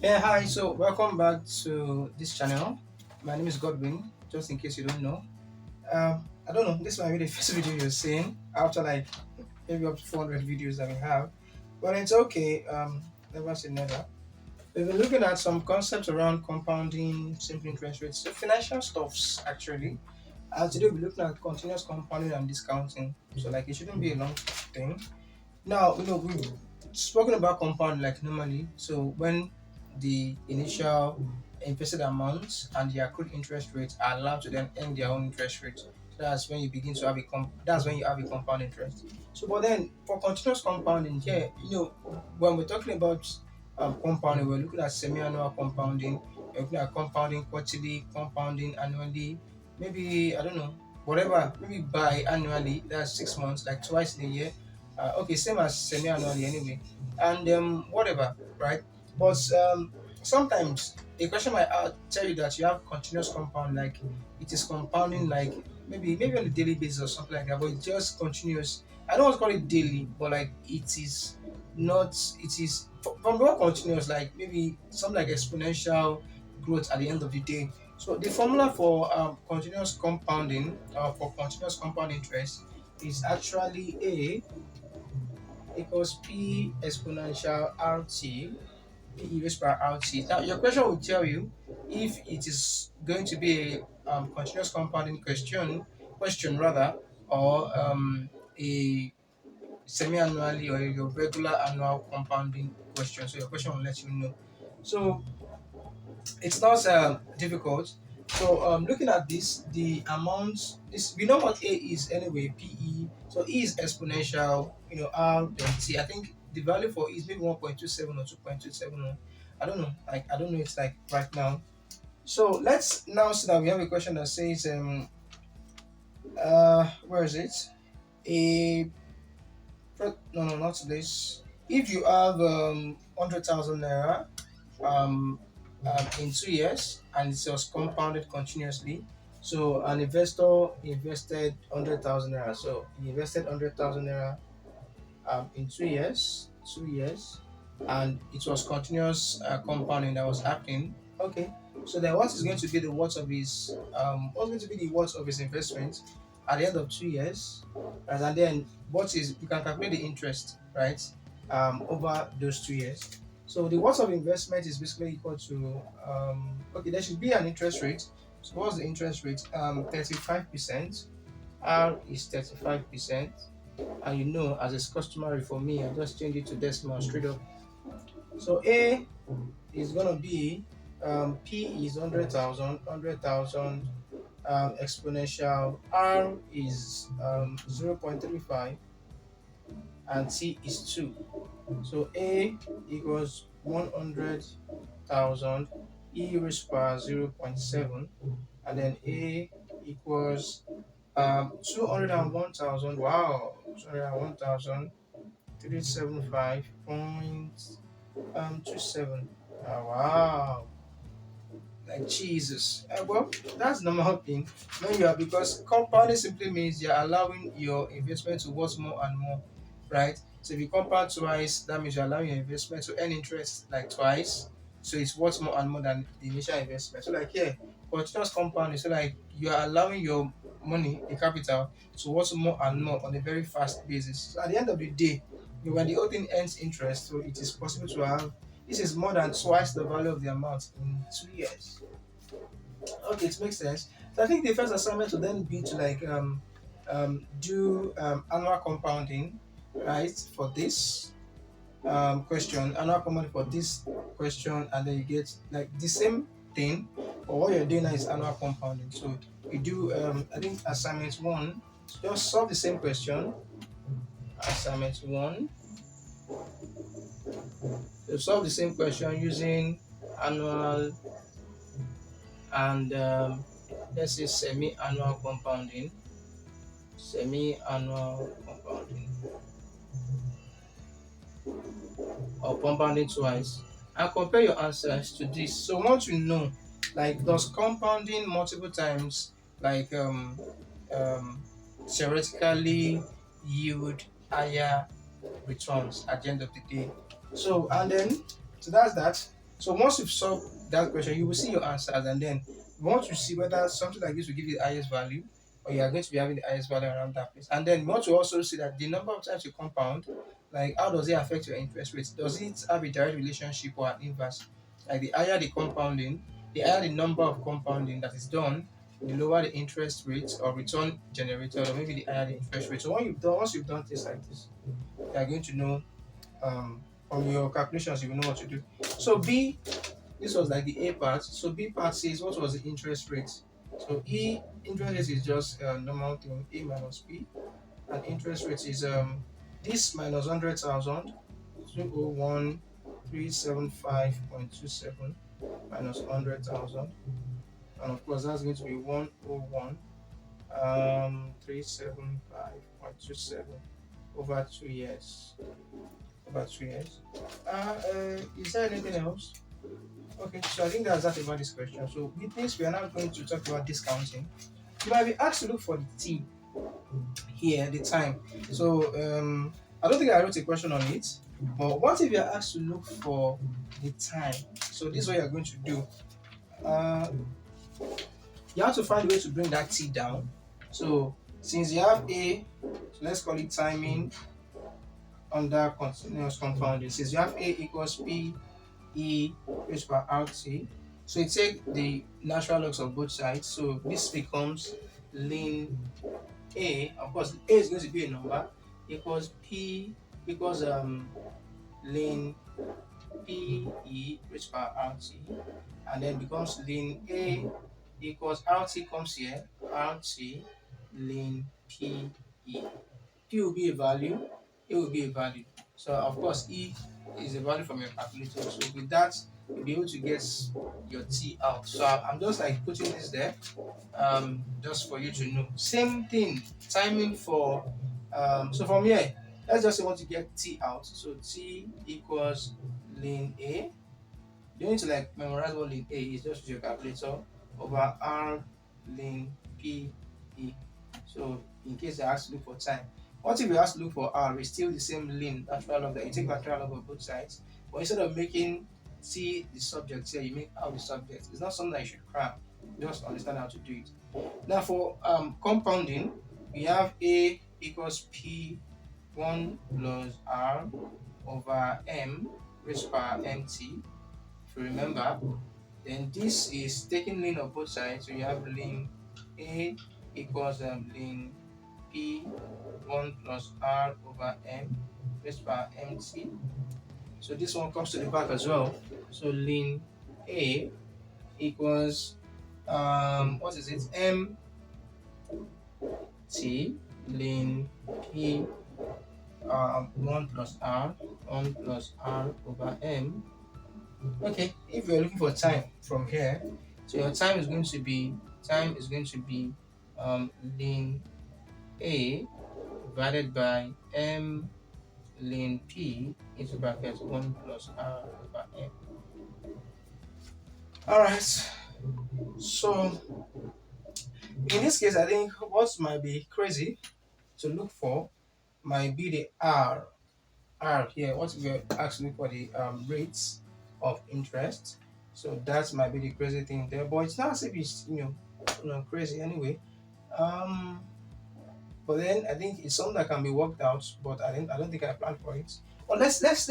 Yeah, hi. So, welcome back to this channel. My name is Godwin, just in case you don't know. I don't know, this might be the first video you're seeing after like maybe up to 400 videos that we have, but it's okay. Never say never. We've been looking at some concepts around compounding, simple interest rates, so financial stuffs actually. Today we'll be looking at continuous compounding and discounting. So, like, it shouldn't be a long thing. Now, we've spoken about compound like normally. So when the initial invested amounts and the accrued interest rates are allowed to then earn their own interest rate. So that's when you begin to have that's when you have a compound interest. So but then for continuous compounding, yeah, when we're talking about compounding, we're looking at semi-annual compounding, we're looking at compounding quarterly, compounding annually, maybe I don't know, whatever, maybe biannually, that's 6 months, like twice in a year. Okay, same as semi-annually anyway, and whatever, right? But sometimes a question might tell you that you have continuous compound, like it is compounding, like maybe on a daily basis or something like that, but it's just continuous. I don't want to call it daily, but like it is not. It is from the word continuous, like maybe something like exponential growth at the end of the day. So the formula for continuous compounding, for continuous compound interest, is actually A equals P exponential RT, P raised by RT. Now, your question will tell you if it is going to be a continuous compounding question rather, or a semi-annually or your regular annual compounding question. So your question will let you know. So it's not difficult. So looking at this, the amount is, we know what A is anyway, PE. So E is exponential, R then T. I think the value for E is maybe 1.27 or 2.271. I don't know. Like I don't know it's like right now. So let's now see that we have a question that says where is it? A no, not this. If you have 100,000 naira in 2 years and it was compounded continuously. So an investor invested 100,000 naira. So he invested 100,000 naira in 2 years, and it was continuous compounding that was happening. Okay, so then what is going to be the worth of his what's going to be the worth of his investment at the end of 2 years, right? And then what is, you can calculate the interest, right, over those 2 years. So the worth of investment is basically equal to okay, there should be an interest rate. So what's the interest rate? 35%. R is 35%. And as it's customary for me, I just change it to decimal straight up. So A is gonna be P is 100,000, exponential R is 0.35, and T is 2. So A equals 100,000 E raised by 0.7, and then A equals 201,000. Wow, 201,000 375.27. Wow, like Jesus. Well, that's normal thing when you are, because compounding simply means you're allowing your investment to worth more and more, right? So if you compound twice, that means you're allowing your investment to earn interest like twice, so it's worth more and more than the initial investment. So like here, continuous compounding, so like you are allowing your money, the capital, to worth more and more on a very fast basis. So at the end of the day, when the whole thing earns interest, so it is possible to have, this is more than twice the value of the amount in 2 years. Okay, it makes sense. So I think the first assignment will then be to like do annual compounding, right? For this question, annual compounding for this question, and then you get like the same thing. But what you're doing now is annual compounding. So you do I think assignment one, just solve the same question. Assignment one, you solve the same question using annual and let's say semi-annual compounding. Semi-annual compounding or compounding twice, and compare your answers to this. So we want to know, like, does compounding multiple times, like um theoretically yield higher returns at the end of the day? So and then, so that's that. So once you've solved that question, you will see your answers, and then once you see whether something like this will give you the highest value, or you are going to be having the highest value around that place. And then you want to also see that the number of times you compound, like how does it affect your interest rate? Does it have a direct relationship or an inverse? Like the higher the compounding, the higher the number of compounding that is done, the lower the interest rate or return generated, or maybe the higher the interest rate. So once you've done things like this, you are going to know from your calculations, you will know what to do. So B, this was like the A part. So B part says what was the interest rate? So interest rate is just a normal thing, A minus B, and interest rate is this minus 100,000, 201,375.27 minus 100,000, and of course that's going to be 101 375.27 over 2 years. Over 2 years. Is there anything else? Okay, so I think that's that about this question. So with this, we are now going to talk about discounting. You might be asked to look for the T here, the time. So I don't think I wrote a question on it, but what if you are asked to look for the time? So this is what you are going to do. Uh, you have to find a way to bring that T down. So since you have A, so let's call it timing under continuous compounding. Since you have A equals P E raised by RT. So you take the natural logs of both sides. So this becomes ln A. Of course, A is going to be a number equals P equals ln PE raised by RT, and then becomes ln A equals RT comes here, RT ln PE. P will be a value, A will be a value. So of course E is a value from your calculator. So with that, you'll be able to get your T out. So I'm just like putting this there, just for you to know. Same thing, timing for so from here, let's just say I want to get T out. So T equals ln A. You don't need to like memorize what ln A is, just use your calculator over R ln PE. So in case they ask to look for time. What if you ask to look for R? It's still the same ln natural log that you take natural log of both sides. But instead of making T the subject here, you make R the subject. It's not something that you should cram. Just understand how to do it. Now for compounding, we have A equals P 1 plus R over M raised by MT. If you remember, then this is taking ln of both sides. So you have ln A equals ln P 1 plus R over M raised by MT. So this one comes to the back as well. So ln A equals what is it? MT ln P 1 plus R over M. Okay, if you're looking for time from here, so your time is going to be ln A divided by M ln P into bracket 1 plus R over M. Alright, so in this case, I think what might be crazy to look for might be the R. R here, what we're actually for the rates of interest. So that might be the crazy thing there, but it's not as if it's crazy anyway. But then I think it's something that can be worked out, but I don't think I planned for it. But let's do it.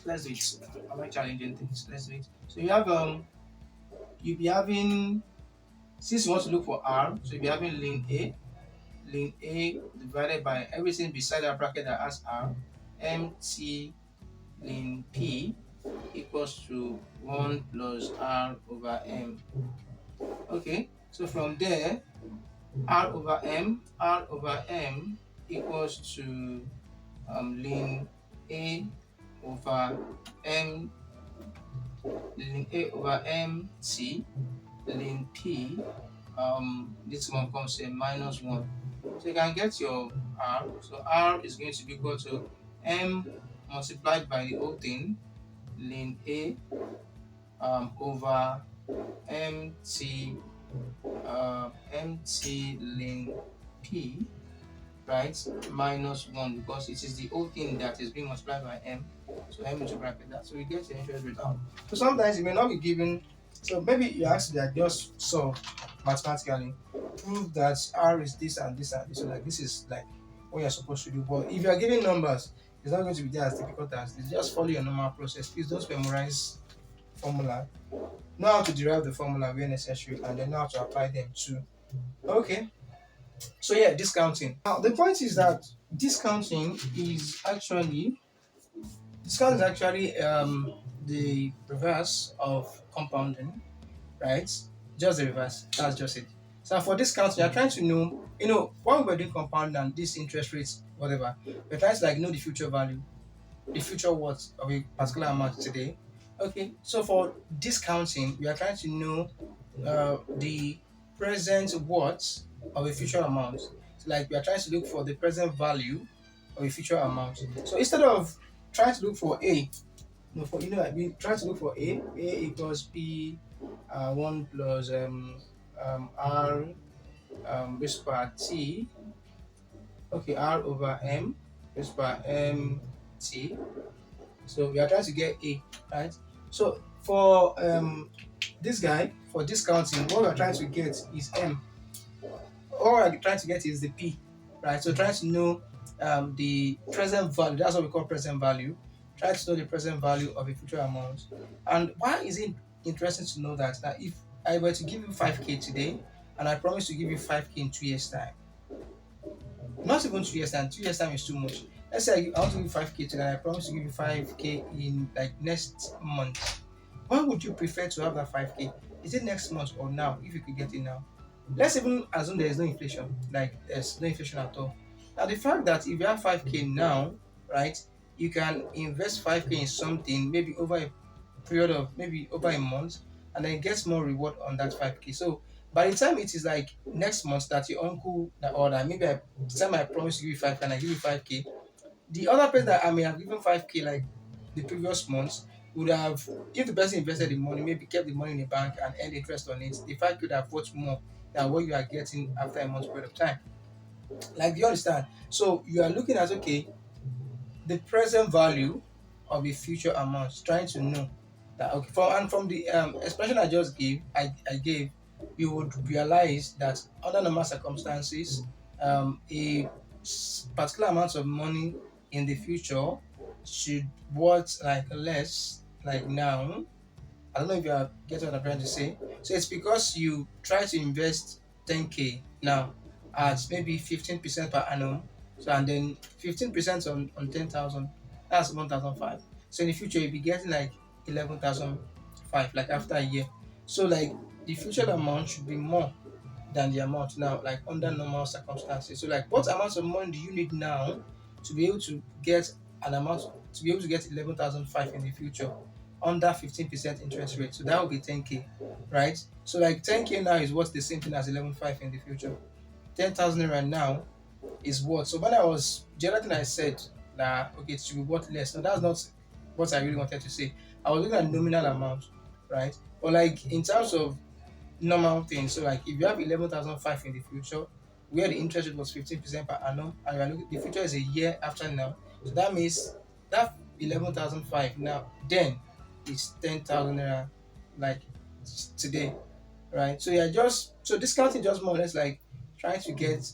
Let's do it. I like challenging things. Let's do it. So you have you'll be having, since you want to look for R, so you'll be having ln A divided by everything beside that bracket that has R, MT ln P equals to 1 plus R over M. Okay, so from there, R over M equals to ln A over M ln A over MT ln P. This one comes to minus 1. So you can get your R. So R is going to be equal to M multiplied by the whole thing, ln A over MT ln P right? Minus 1, because it is the whole thing that is being multiplied by m. So m into bracket that. So we get the interest rate out. So sometimes it may not be given. So maybe you ask that just solve mathematically, prove that r is this and this and this. So like this is like what you're supposed to do. But if you are giving numbers, it's not going to be there as difficult as this. Just follow your normal process. Please don't memorize formula. Know how to derive the formula where necessary, and then know how to apply them too. Okay. So yeah, discounting. Now the point is that discounting is actually discount is actually the reverse of compounding, right? Just the reverse. That's just it. So for discounting, you're trying to know, when we were doing compound and this interest rates, whatever, we're trying to like know the future value, the future worth of a particular amount today. Okay, so for discounting, we are trying to know the present worth of a future amount. So like we are trying to look for the present value of a future amount. So instead of trying to look for A, like we try to look for A equals P 1 plus R raised by T, okay, R over M raised by M T. So we are trying to get A, right? So for this guy, for discounting, what we are trying to get is M. All we're trying to get is the P, right? So trying to know the present value. That's what we call present value. Try to know the present value of a future amount. And why is it interesting to know that? That if I were to give you 5k today, and I promise to give you 5k in 2 years' time, not even 2 years time. 2 years time is too much. Let's say I want to give you 5k today, and I promise to give you 5k in like next month. When would you prefer to have that 5k? Is it next month or now? If you could get it now. Let's even assume there is no inflation, like there's no inflation at all. Now, the fact that if you have 5k now, right, you can invest 5k in something maybe over a period of maybe over a month, and then get more reward on that 5k. So by the time it is like next month that your uncle or that maybe the time I promise to give you 5k and I give you 5k, the other person that I may have given 5k like the previous month would have, if the person invested the money, maybe kept the money in the bank and earned interest on it, the 5k could have worth more than what you are getting after a month's period of time. Like, do you understand? So you are looking at, okay, the present value of a future amount, trying to know that, okay, from the expression I just gave, you would realize that under normal circumstances, a particular amount of money in the future should worth like less like now. I don't know if you are getting what I'm trying to say. So it's because you try to invest 10k now at maybe 15% per annum. So and then 15% on 10,000, that's 1,005. So in the future you'll be getting like 11,005 like after a year. So like the future amount should be more than the amount now, like under normal circumstances. So like what amount of money do you need now to be able to get an amount to be able to get 11,005 in the future under 15% interest rate? So that would be 10k, right? So like 10k now is what's the same thing as 11,500 in the future. 10,000 right now is what. So when I was the other thing I said that okay it should be worth less. No, that's not what I really wanted to say. I was looking at nominal amount, right? But like in terms of normal thing. So like if you have 11,005 in the future, where the interest rate was 15% per annum, and you are looking, the future is a year after now. So that means that 11,005 now then is 10,000 naira like today, right? So yeah, just so discounting just more or less like trying to get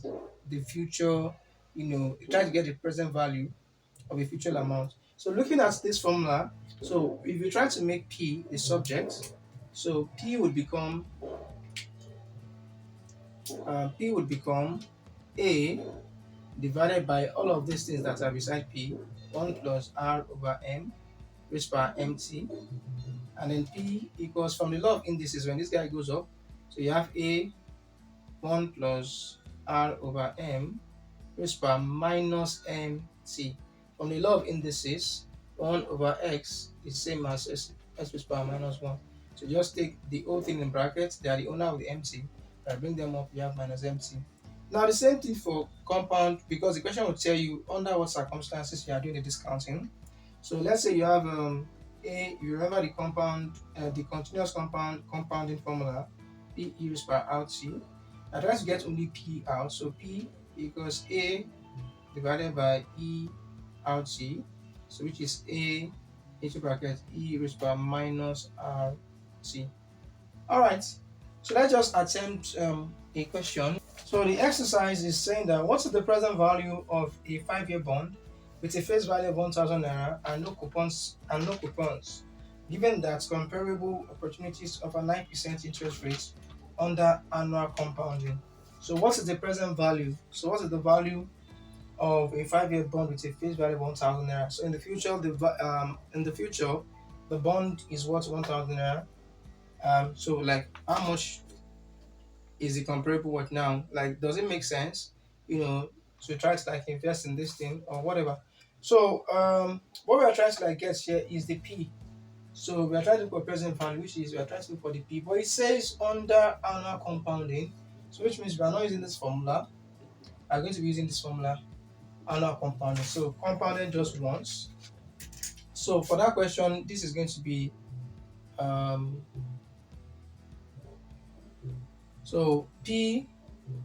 the future, trying to get the present value of a future amount. So looking at this formula, so if you try to make P the subject, so P would become A divided by all of these things that are beside P, 1 plus R over M raised by MT, and then P equals, from the law of indices, when this guy goes up, so you have A 1 plus R over M raised by minus MT. From the law of indices, 1 over X is same as X raised by minus 1. So just take the whole thing in brackets, they are the owner of the MT. I bring them up, you have minus MT. Now the same thing for compound, because the question will tell you under what circumstances you are doing the discounting. So let's say you have you remember the the continuous compounding formula, P e raised by RT. I try to get only P out, so P equals A divided by ERT, so which is A into bracket E raised to power minus RT. Alright, so let's just attempt a question. So the exercise is saying that what is the present value of a 5-year bond with a face value of 1,000 naira and no coupons, given that comparable opportunities offer 9% interest rates under annual compounding. So what is the present value? So what is the value of a 5-year bond with a face value of 1,000 naira? So in the future, the bond is worth 1,000 naira. So like how much is the comparable worth now? Like, does it make sense? You know, to try to like invest in this thing or whatever. So what we are trying to like get here is the P. So we are trying to look for present value, which is we are trying to look for the P, but it says under annual compounding. So which means we are not using this formula. We are going to be using this formula, annual compounding. So compounding just once. So for that question, this is going to be um so P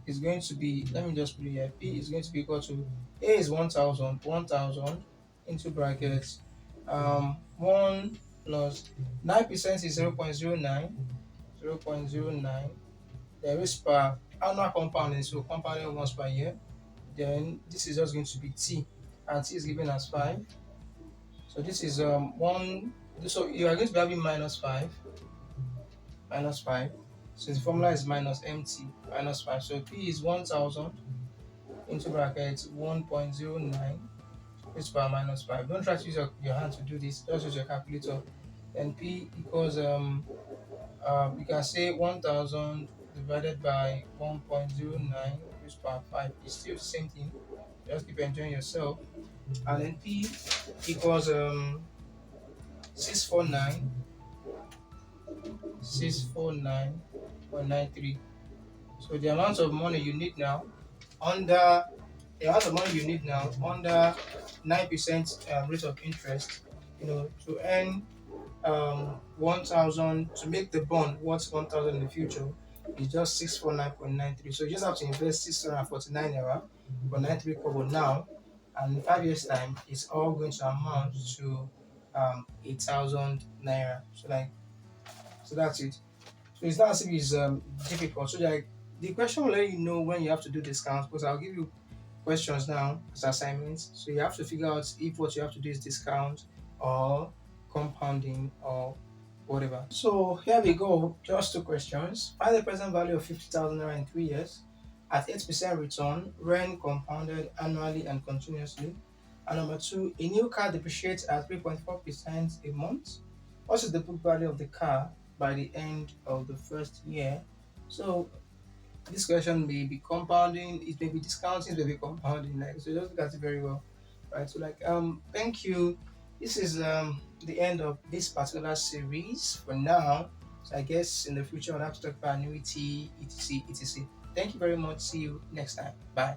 is going to be, let me just put it here, P is going to be equal to, A is 1,000 into brackets, 1 plus 9% is 0.09, there is per annual compounding, so compounding once per year. Then this is just going to be T, and T is given as 5. So this is 1, so you are going to be having minus 5. So the formula is minus MT, minus 5. So P is 1,000 into brackets 1.09 raised to power minus 5. Don't try to use your hand to do this, just use your calculator. Then P equals, you can say 1,000 divided by 1.09 raised to power 5. It's still the same thing. Just keep enjoying yourself. And then P equals 649 649.93. So the amount of money you need now under the amount of money you need now under 9% rate of interest, to earn 1,000, to make the bond worth 1,000 in the future, is just 649.93. So you just have to invest 649 naira for 93 kobo now, and in 5 years time it's all going to amount to 8,000 naira. So that's it. So it's not as if it's difficult. So like the question will let you know when you have to do discounts, because I'll give you questions now as assignments. So you have to figure out if what you have to do is discount or compounding or whatever. So here we go. Just two questions. Find the present value of 50,000 naira in 3 years at 8% return when compounded annually and continuously. And number two, a new car depreciates at 3.4% a month. What is the book value of the car by the end of the first year? So this question may be compounding, it may be discounting, it may be compounding. Like, so just look at it very well. Right. So like thank you. This is the end of this particular series for now. So I guess in the future I'll have to talk about annuity, etc. etc. Thank you very much. See you next time. Bye.